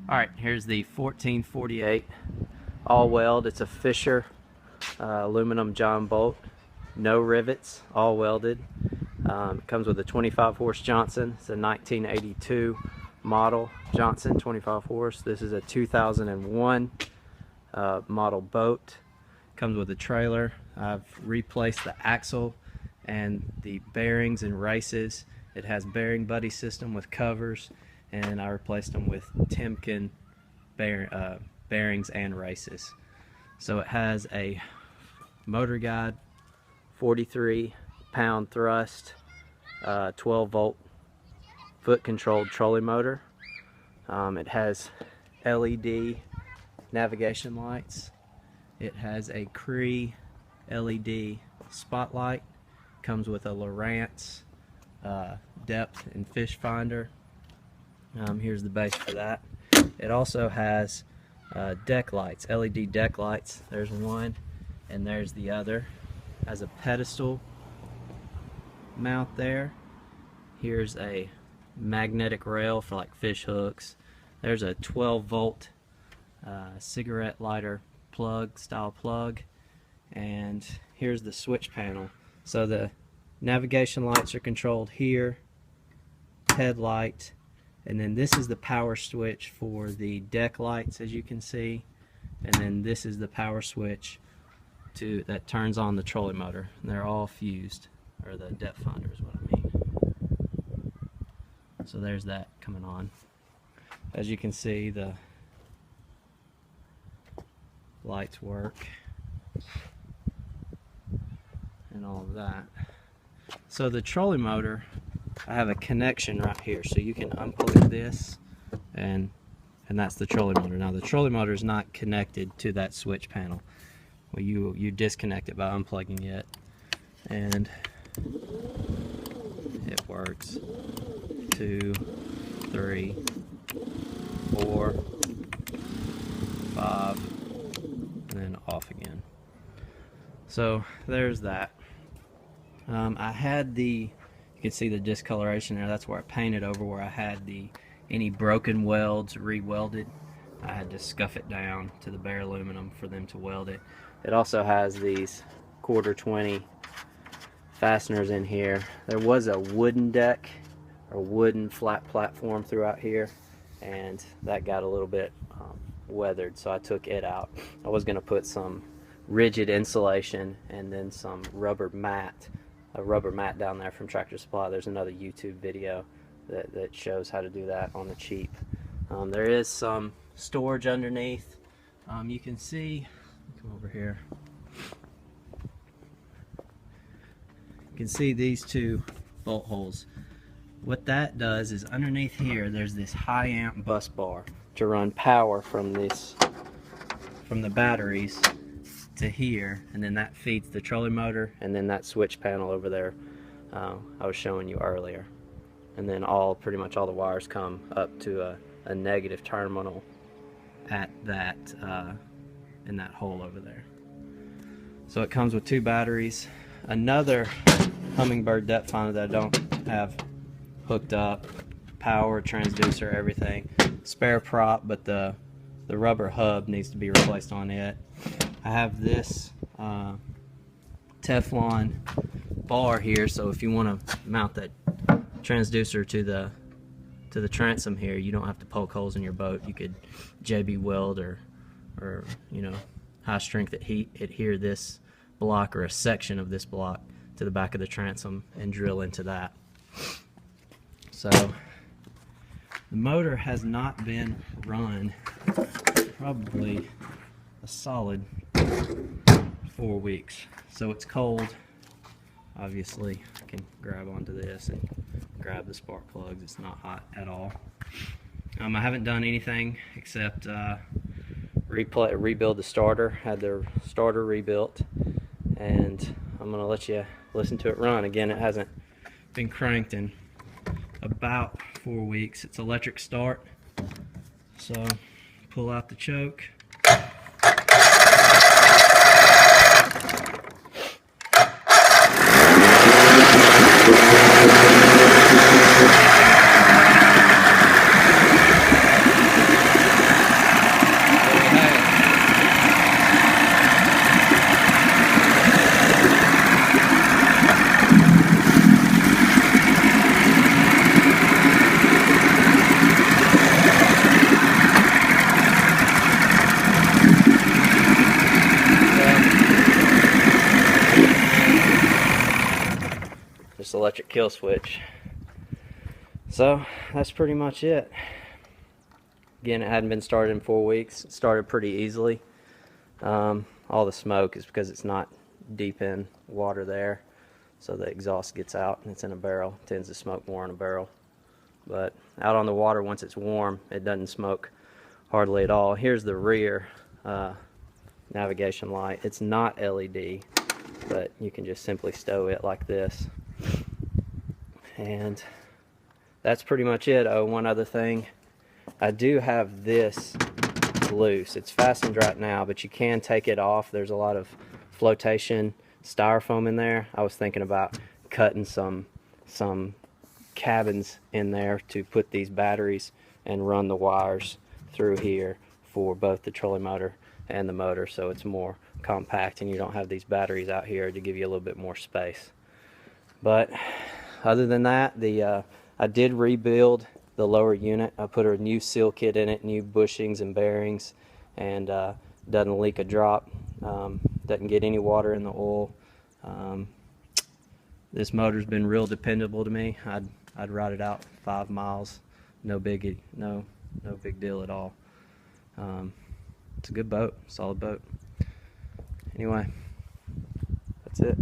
Alright, here's the 1448 all weld. It's a Fisher aluminum John bolt, no rivets, all welded. It comes with a 25 horse Johnson. It's a 1982 model Johnson, 25 horse. This is a 2001 model boat. Comes with a trailer. I've replaced the axle and the bearings and races. It has bearing buddy system with covers, and I replaced them with Timken bearings and races. So it has a motor guide, 43 pound thrust, 12 volt foot controlled trolley motor. It has LED navigation lights. It has a Cree LED spotlight. Comes with a Lowrance depth and fish finder. Here's the base for that. It also has deck lights, LED deck lights. There's one and there's the other. Has a pedestal mount there. Here's a magnetic rail for like fish hooks. There's a 12 volt cigarette lighter style plug, and here's the switch panel. So the navigation lights are controlled here, headlight, and then this is the power switch for the deck lights, as you can see, and then this is the power switch that turns on the trolley motor. And they're all fused, or the depth finder is what I mean. So there's that coming on. As you can see, the lights work and all of that. So the trolley motor, I have a connection right here, so you can unplug this and that's the trolley motor. Now the trolley motor is not connected to that switch panel. Well, you disconnect it by unplugging it, and it works. 2, 3, 4, 5, and then off again. So there's that. I had you can see the discoloration there. That's where I painted over where I had any broken welds re-welded. I had to scuff it down to the bare aluminum for them to weld it. It also has these 1/4 fasteners in here. There was a wooden deck or wooden flat platform throughout here, and that got a little bit weathered, so I took it out. I was going to put some rigid insulation and then some rubber mat, a rubber mat down there from Tractor Supply. There's another YouTube video that shows how to do that on the cheap. There is some storage underneath. You can see, come over here, you can see these two bolt holes. What that does is underneath here there's this high amp bus bar to run power from the batteries to here, and then that feeds the trolley motor, and then that switch panel over there I was showing you earlier. And then pretty much all the wires come up to a negative terminal at that in that hole over there. So it comes with 2 batteries, another Humminbird depth finder that I don't have hooked up, power, transducer, everything, spare prop, but the rubber hub needs to be replaced on it. I have this Teflon bar here, so if you want to mount that transducer to the transom here, you don't have to poke holes in your boat. You could JB Weld or you know, high strength adhere this block or a section of this block to the back of the transom and drill into that. So the motor has not been run probably a solid 4 weeks. So it's cold. Obviously I can grab onto this and grab the spark plugs. It's not hot at all. I haven't done anything except rebuild the starter. Had the starter rebuilt, and I'm gonna let you listen to it run. Again, it hasn't been cranked in about 4 weeks. It's electric start, so pull out the choke. electric kill switch. So that's pretty much it. Again, it hadn't been started in 4 weeks. It started pretty easily. All the smoke is because it's not deep in water there, so the exhaust gets out and it's in a barrel. It tends to smoke more in a barrel, but out on the water, once it's warm, it doesn't smoke hardly at all. Here's the rear navigation light. It's not LED, but you can just simply stow it like this, and that's pretty much it. Oh, one other thing, I do have this loose. It's fastened right now, but you can take it off. There's a lot of flotation styrofoam in there. I was thinking about cutting some cabins in there to put these batteries and run the wires through here for both the trolling motor and the motor, so it's more compact and you don't have these batteries out here to give you a little bit more space. But other than that, I did rebuild the lower unit. I put a new seal kit in it, new bushings and bearings, and doesn't leak a drop, doesn't get any water in the oil. This motor's been real dependable to me. I'd ride it out 5 miles, no big deal at all. It's a good boat, solid boat. Anyway, that's it.